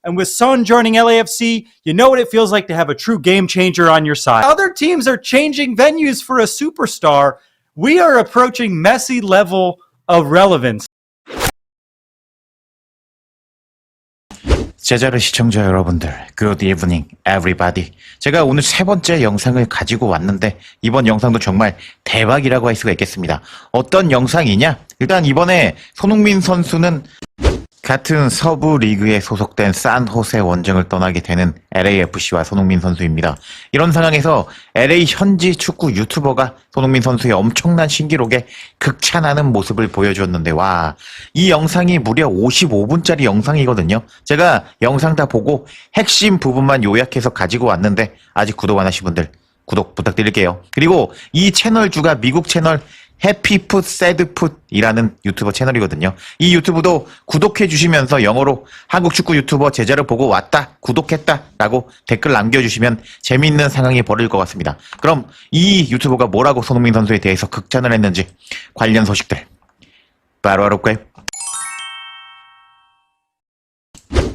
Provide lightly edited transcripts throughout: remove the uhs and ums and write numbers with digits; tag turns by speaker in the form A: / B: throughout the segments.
A: And with Son joining LAFC, you know what it feels like to have a true game changer on your side. Other teams are changing venues for a superstar. We are approaching Messi level of relevance.
B: 제자르 시청자 여러분들, Good evening, everybody. 제가 오늘 세 번째 영상을 가지고 왔는데 이번 영상도 정말 대박이라고 할 수가 있겠습니다. 어떤 영상이냐? 일단 이번에 손흥민 선수는 같은 서부 리그에 소속된 산호세 원정을 떠나게 되는 LAFC와 손흥민 선수입니다. 이런 상황에서 LA 현지 축구 유튜버가 손흥민 선수의 엄청난 신기록에 극찬하는 모습을 보여주었는데 와, 이 영상이 무려 55분짜리 영상이거든요. 제가 영상 다 보고 핵심 부분만 요약해서 가지고 왔는데 아직 구독 안 하신 분들 구독 부탁드릴게요. 그리고 이 채널 주가 미국 채널 해피풋 새드풋이라는 유튜버 채널이거든요. 이 유튜브도 구독해 주시면서 영어로 한국 축구 유튜버 제자를 보고 왔다, 구독했다 라고 댓글 남겨주시면 재미있는 상황이 벌어질 것 같습니다. 그럼 이 유튜버가 뭐라고 손흥민 선수에 대해서 극찬을 했는지 관련 소식들 바로 알아볼까요?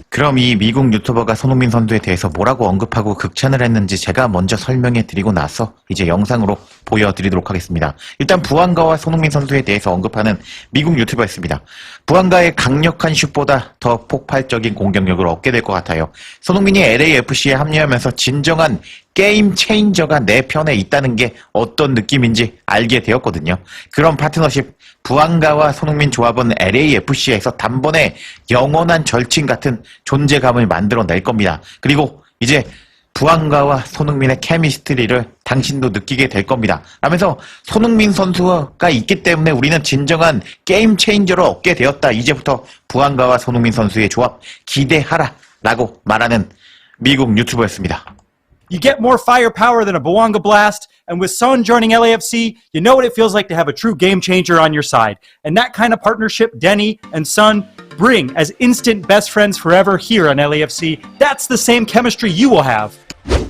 B: 그럼 이 미국 유튜버가 손흥민 선수에 대해서 뭐라고 언급하고 극찬을 했는지 제가 먼저 설명해 드리고 나서 이제 영상으로 보여드리도록 하겠습니다. 일단 부안가와 손흥민 선수에 대해서 언급하는 미국 유튜버였습니다. 부안가의 강력한 슛보다 더 폭발적인 공격력을 얻게 될 것 같아요. 손흥민이 LAFC에 합류하면서 진정한 게임 체인저가 내 편에 있다는 게 어떤 느낌인지 알게 되었거든요. 그런 파트너십, 부안가와 손흥민 조합은 LAFC에서 단번에 영원한 절친 같은 존재감을 만들어낼 겁니다. 그리고 이제 부안가와 손흥민의 케미스트리를 당신도 느끼게 될 겁니다. 라면서 손흥민 선수가 있기 때문에 우리는 진정한 게임 체인저를 얻게 되었다. 이제부터 부안가와 손흥민 선수의 조합 기대하라 라고 말하는 미국 유튜버였습니다.
A: You get more firepower than a Bouanga Blast, and with Son joining LAFC, you know what it feels like to have a true game changer on your side. And that kind of partnership Denny and Son bring as instant best friends forever here on LAFC. That's the same chemistry you will have.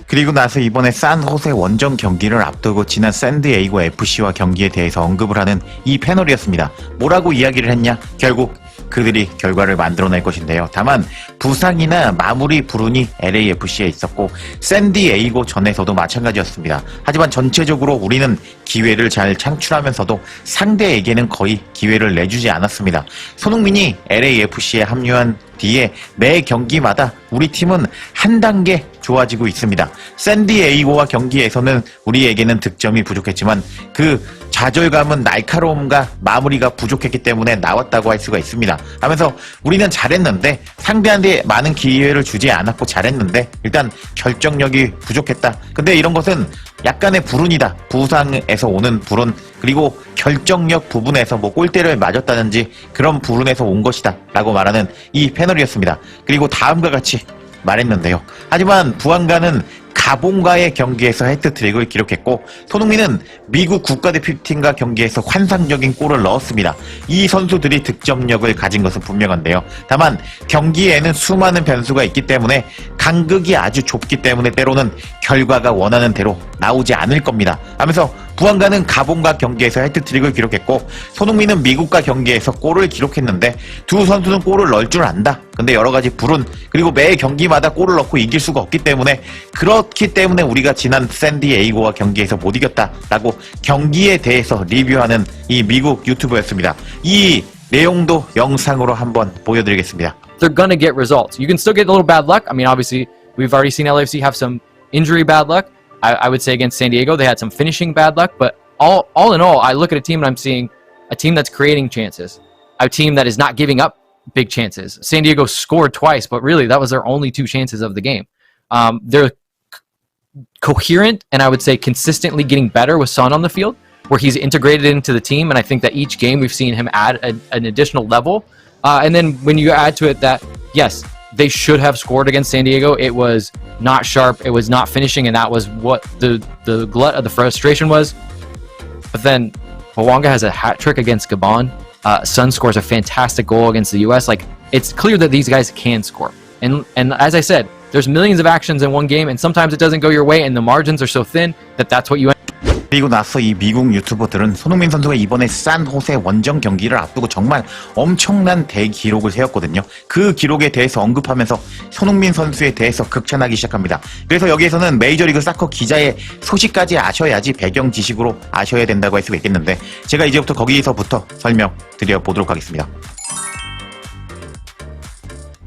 B: 그리고 나서 이번에 산호세 원정 경기를 앞두고 지난 샌디에이고 FC와 경기에 대해서 언급을 하는 이 패널이었습니다. 뭐라고 이야기를 했냐? 결국 그들이 결과를 만들어낼 것인데요. 다만 부상이나 마무리 불운이 LAFC에 있었고 샌디에이고 전에서도 마찬가지였습니다. 하지만 전체적으로 우리는 기회를 잘 창출하면서도 상대에게는 거의 기회를 내주지 않았습니다. 손흥민이 LAFC에 합류한 뒤에 매 경기마다 우리 팀은 한 단계 좋아지고 있습니다. 샌디에이고와 경기에서는 우리에게는 득점이 부족했지만 그 좌절감은 날카로움과 마무리가 부족했기 때문에 나왔다고 할 수가 있습니다. 하면서 우리는 잘했는데 상대한테 많은 기회를 주지 않았고 잘했는데 일단 결정력이 부족했다. 근데 이런 것은 약간의 불운이다. 부상에서 오는 불운, 그리고 결정력 부분에서 뭐 골대를 맞았다든지 그런 불운에서 온 것이다 라고 말하는 이 패널이었습니다. 그리고 다음과 같이 말했는데요. 하지만 부안가는 가본과의 경기에서 해트트릭을 기록했고 손흥민은 미국 국가대표팀과 경기에서 환상적인 골을 넣었습니다. 이 선수들이 득점력을 가진 것은 분명한데요. 다만 경기에는 수많은 변수가 있기 때문에 간극이 아주 좁기 때문에 때로는 결과가 원하는 대로 나오지 않을 겁니다. 하면서 부안가는 가본과 경기에서 해트트릭을 기록했고 손흥민은 미국과 경기에서 골을 기록했는데 두 선수는 골을 넣을 줄 안다. 근데 여러 가지 불운, 그리고 매 경기마다 골을 넣고 이길 수가 없기 때문에 그렇기 때문에 우리가 지난 샌디에이고와 경기에서 못 이겼다라고 경기에 대해서 리뷰하는 이 미국 유튜버였습니다. 이 내용도 영상으로 한번 보여드리겠습니다.
C: They're gonna get results. You can still get a little bad luck. I mean, obviously, we've already seen LAFC have some injury bad luck. I would say against San Diego, they had some finishing bad luck. But all in all, I look at a team and I'm seeing a team that's creating chances, a team that is not giving up big chances. San Diego scored twice, but really that was their only two chances of the game. They're coherent and I would say consistently getting better with Son on the field, where he's integrated into the team. And I think that each game we've seen him add an additional level. And then when you add to it that, yes, they should have scored against San Diego. It was not sharp. It was not finishing. And that was what the glut of the frustration was. But then Bouanga has a hat trick against Gabon. Son scores a fantastic goal against the US. Like, it's clear that these guys can score. And as I said, there's millions of actions in one game, and sometimes it doesn't go your way, and the margins are so thin that that's what you end.
B: 그리고 나서 이 미국 유튜버들은 손흥민 선수가 이번에 산호세 원정 경기를 앞두고 정말 엄청난 대기록을 세웠거든요. 그 기록에 대해서 언급하면서 손흥민 선수에 대해서 극찬하기 시작합니다. 그래서 여기에서는 메이저리그 사커 기자의 소식까지 아셔야지 배경 지식으로 아셔야 된다고 할 수가 있겠는데 제가 이제부터 거기서부터 설명드려 보도록 하겠습니다.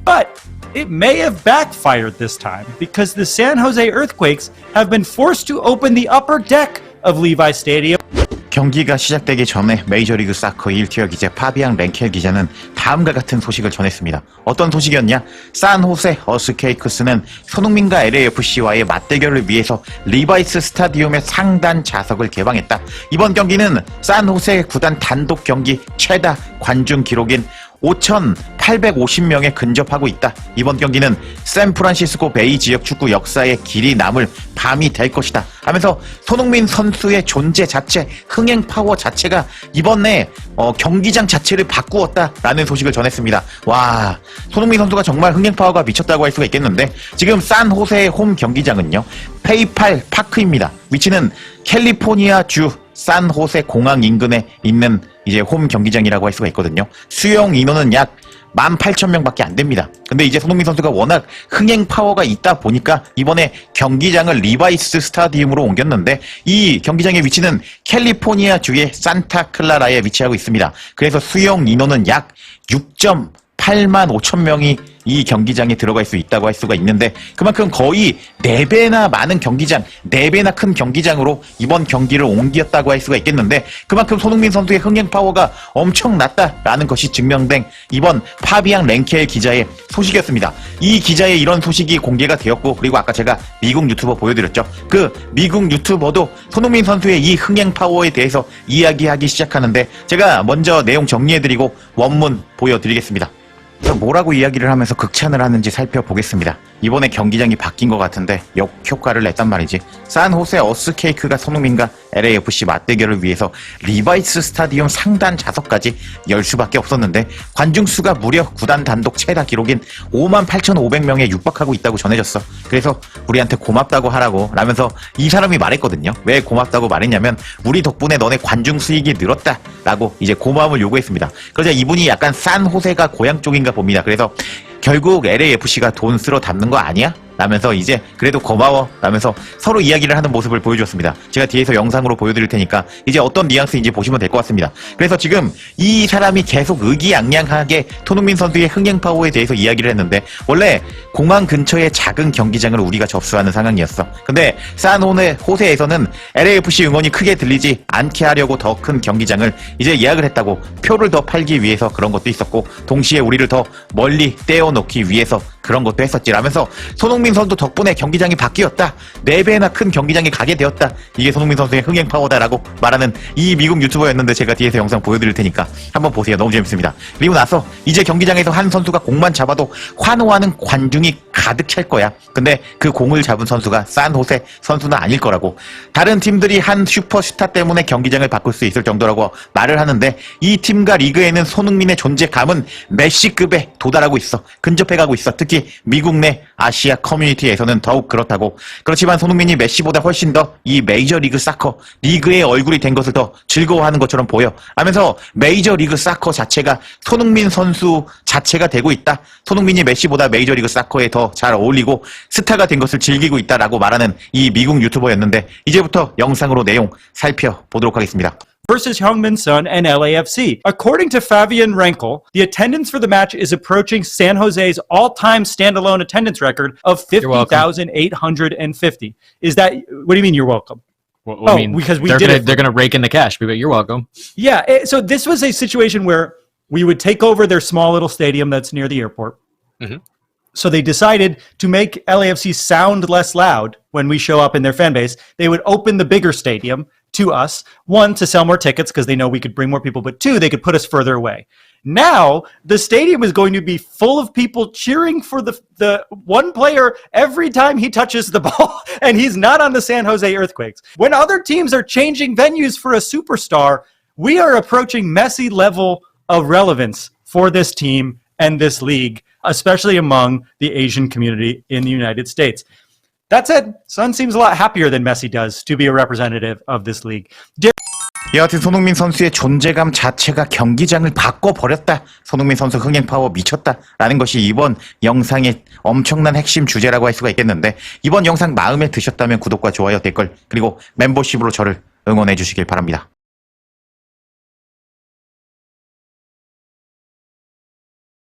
A: But it may have backfired this time because the San Jose Earthquakes have been forced to open the upper deck of Levi Stadium.
B: 경기가 시작되기 전에 메이저리그 사커 1티어 기자 파비앙 랭켈 기자는 다음과 같은 소식을 전했습니다. 어떤 소식이었냐? 산호세 어스케이크스는 손흥민과 LAFC와의 맞대결을 위해서 리바이스 스타디움의 상단 좌석을 개방했다. 이번 경기는 산호세 구단 단독 경기 최다 관중 기록인 5,850명에 근접하고 있다. 이번 경기는 샌프란시스코 베이 지역 축구 역사에 길이 남을 밤이 될 것이다. 하면서 손흥민 선수의 존재 자체, 흥행 파워 자체가 이번에 경기장 자체를 바꾸었다라는 소식을 전했습니다. 와, 손흥민 선수가 정말 흥행 파워가 미쳤다고 할 수가 있겠는데 지금 산호세의 홈 경기장은요. 페이팔 파크입니다. 위치는 캘리포니아주 산호세 공항 인근에 있는 이제 홈 경기장이라고 할 수가 있거든요. 수용 인원은 약 18,000명밖에 안 됩니다. 근데 이제 손흥민 선수가 워낙 흥행 파워가 있다 보니까 이번에 경기장을 리바이스 스타디움으로 옮겼는데 이 경기장의 위치는 캘리포니아주의 산타클라라에 위치하고 있습니다. 그래서 수용 인원은 약 6.8만 5천 명이 이 경기장에 들어갈 수 있다고 할 수가 있는데 그만큼 거의 4배나 많은 경기장, 4배나 큰 경기장으로 이번 경기를 옮겼다고 할 수가 있겠는데 그만큼 손흥민 선수의 흥행 파워가 엄청났다라는 것이 증명된 이번 파비앙 랭켈 기자의 소식이었습니다. 이 기자의 이런 소식이 공개가 되었고 그리고 아까 제가 미국 유튜버 보여드렸죠. 그 미국 유튜버도 손흥민 선수의 이 흥행 파워에 대해서 이야기하기 시작하는데 제가 먼저 내용 정리해드리고 원문 보여드리겠습니다. 뭐라고 이야기를 하면서 극찬을 하는지 살펴보겠습니다. 이번에 경기장이 바뀐 것 같은데 역효과를 냈단 말이지. 산호세 어스케이크가 손흥민과 LAFC 맞대결을 위해서 리바이스 스타디움 상단 좌석까지 열 수밖에 없었는데 관중 수가 무려 구단 단독 최다 기록인 58,500명에 육박하고 있다고 전해졌어. 그래서 우리한테 고맙다고 하라고 라면서 이 사람이 말했거든요. 왜 고맙다고 말했냐면 우리 덕분에 너네 관중 수익이 늘었다 라고 이제 고마움을 요구했습니다. 그러자 이분이 약간 산호세가 고향 쪽인가 봅니다. 그래서 결국 LAFC가 돈 쓸어 담는 거 아니야? 라면서 이제 그래도 고마워 라면서 서로 이야기를 하는 모습을 보여주었습니다. 제가 뒤에서 영상으로 보여드릴 테니까 이제 어떤 뉘앙스인지 보시면 될 것 같습니다. 그래서 지금 이 사람이 계속 의기양양하게 손흥민 선수의 흥행 파워에 대해서 이야기를 했는데 원래 공항 근처의 작은 경기장을 우리가 접수하는 상황이었어. 근데 산호세에서는 LAFC 응원이 크게 들리지 않게 하려고 더 큰 경기장을 이제 예약을 했다고 표를 더 팔기 위해서 그런 것도 있었고 동시에 우리를 더 멀리 떼어놓기 위해서 그런 것도 했었지라면서 손흥민 선수 덕분에 경기장이 바뀌었다. 4배나 큰 경기장에 가게 되었다. 이게 손흥민 선수의 흥행 파워다라고 말하는 이 미국 유튜버였는데 제가 뒤에서 영상 보여드릴 테니까 한번 보세요. 너무 재밌습니다. 그리고 나서 이제 경기장에서 한 선수가 공만 잡아도 환호하는 관중이 가득 찰 거야. 근데 그 공을 잡은 선수가 산호세 선수는 아닐 거라고. 다른 팀들이 한 슈퍼스타 때문에 경기장을 바꿀 수 있을 정도라고 말을 하는데 이 팀과 리그에는 손흥민의 존재감은 메시급에 도달하고 있어. 근접해가고 있어. 특히 미국 내 아시아 커뮤니티에서는 더욱 그렇다고. 그렇지만 손흥민이 메시보다 훨씬 더 이 메이저리그 사커 리그의 얼굴이 된 것을 더 즐거워하는 것처럼 보여 하면서 메이저리그 사커 자체가 손흥민 선수 자체가 되고 있다. 손흥민이 메시보다 메이저리그 사커에 더 잘 어울리고 스타가 된 것을 즐기고 있다라고 말하는 이 미국 유튜버였는데 이제부터 영상으로 내용 살펴보도록 하겠습니다.
A: Versus Heung-min Son and LAFC. According to Fabian Renkel, the attendance for the match is approaching San Jose's all-time standalone attendance record of 50,850. Is that, what do you mean you're welcome?
C: Well, I mean,
A: because we
C: they're
A: did
C: gonna,
A: it.
C: they're going to rake in the cash, but you're welcome.
A: Yeah, so this was a situation where we would take over their small little stadium that's near the airport.
C: Mhm.
A: So they decided to make LAFC sound less loud when we show up in their fan base. They would open the bigger stadium to us, one, to sell more tickets because they know we could bring more people, but two, they could put us further away. Now, the stadium is going to be full of people cheering for the one player every time he touches the ball, and he's not on the San Jose Earthquakes. When other teams are changing venues for a superstar, we are approaching Messi level of relevance for this team and this league, especially among the Asian community in the United States. That said, Son seems a lot happier than Messi does to be a representative of this league.
B: 여하튼 손흥민 선수의 존재감 자체가 경기장을 바꿔버렸다. 손흥민 선수 흥행 파워 미쳤다라는 것이 이번 영상의 엄청난 핵심 주제라고 할 수가 있겠는데, 이번 영상 마음에 드셨다면 구독과 좋아요, 댓글, 그리고 멤버십으로 저를 응원해 주시길 바랍니다.